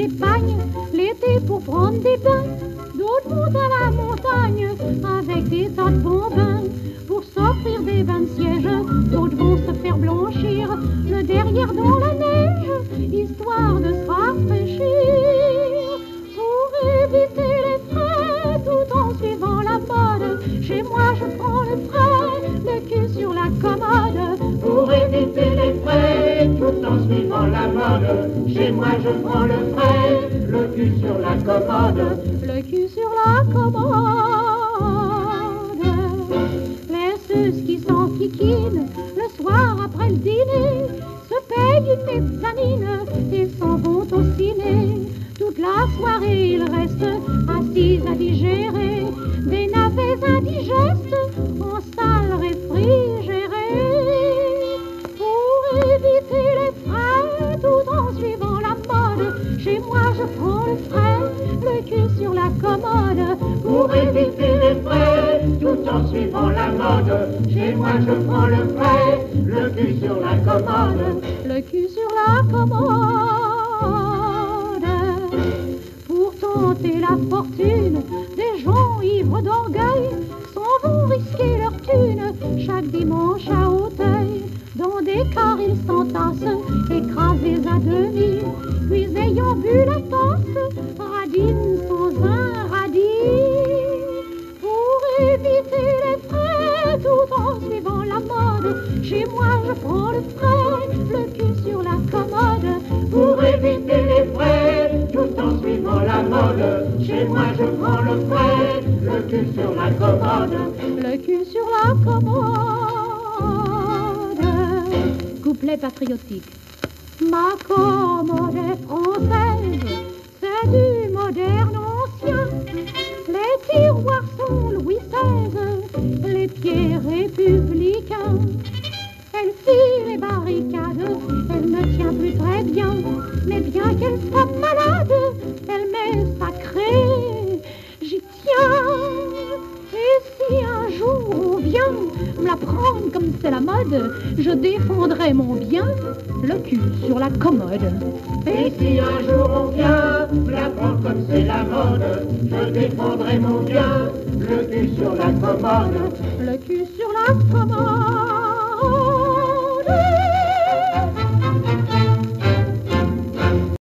des pagnes l'été pour prendre des bains. D'autres montent à la montagne avec des tas de bonbons pour s'offrir des bains de siège. D'autres vont se faire blanchir le derrière dans la neige, histoire de se rafraîchir. Pour éviter les frais tout en suivant la mode, chez moi je prends le frais, le cul sur la commode. Pour éviter les frais tout en suivant la mode, chez moi je prends le frais, le cul sur la commode. Le cul sur la commode. Les qui s'enquiquinent le soir après le dîner se payent une mezzanine et s'en vont au ciné. Toute la soirée ils restent assis à digérer des navets indigestes en salle réfrigérée. Pour éviter les frais tout en suivant la mode, chez moi je prends le frais, le cul sur la commode. Pour éviter les frais tout en suivant la mode, chez moi je prends le frais, le cul sur la commode. Le cul sur la commode. Pour tenter la fortune, des gens ivres d'orgueil s'en vont risquer leur thune chaque dimanche à Auteuil. Dans des cars ils s'entassent, écrasés à demi, puis ayant bu la tasse, radinent sans un radis. Pour éviter les frais tout en suivant la mode, chez moi je prends le frais, le cul sur la commode. Pour éviter les frais tout en suivant la mode, chez moi je prends le frais, le cul sur la commode. Le cul sur la commode. Couplet patriotique. Ma commode est française, c'est du moderne ancien. Les tiroirs sont Louis XVI, les pieds républicains. Elle fit les barricades, elle ne tient plus très bien, mais bien qu'elle soit malade, elle m'est sacrée, j'y tiens. Et si un jour on vient me la prendre comme c'est la mode, je défendrai mon bien, le cul sur la commode. Et si un jour on vient me la prendre comme c'est la mode, je défendrai mon bien, le cul sur la commode. Le cul sur la commode.